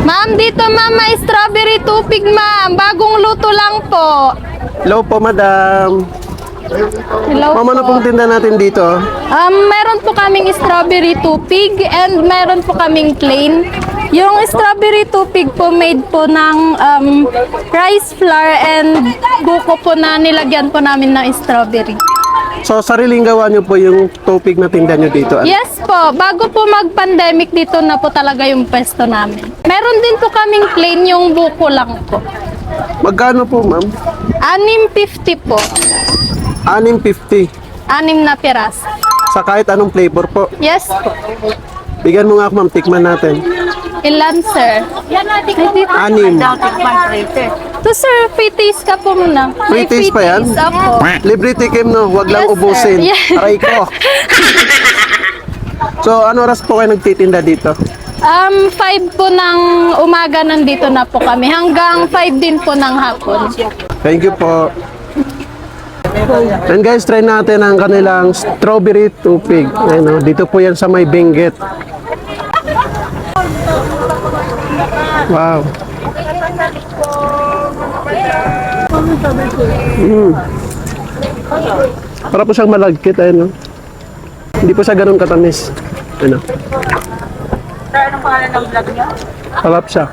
Ma'am, dito ma'am, may strawberry tupig ma'am. Bagong luto lang po. Hello po, madam. Hello Ma'am, ano pong tinda natin dito? Meron po kaming strawberry tupig and meron po kaming plain. Yung strawberry tupig po made po ng rice flour and buko po na nilagyan po namin ng strawberry. So, sariling gawa nyo po yung tupig na tinda nyo dito. Yes po, bago po mag-pandemic dito na po talaga yung pwesto namin. Meron din po kaming plain yung buko lang po. Magkano po, ma'am? 6.50 po. 6.50. 6 na piras. Sa kahit anong flavor po. Yes po. Bigyan mo nga ako, ma'am. Tikman natin. Ilan, sir? 6. To sir, free taste ka po muna. Free taste pa yan? Apo. Libre tikim, no? Huwag lang Yes, ubusin. sir. Yes. Aray ko. So, ano oras po kayo nagtitinda dito? 5 po ng umaga nandito na po kami. Hanggang 5 din po ng hapon. Thank you po. And guys, try natin ang kanilang strawberry tupig. Ayan, oh. Dito po yan sa may Benguet. Wow. Para po siyang malagkit, ayun, no? Hindi po siya ganun katamis. Ano? Sir, anong pangalan ng vlog niyo? Sarap siya.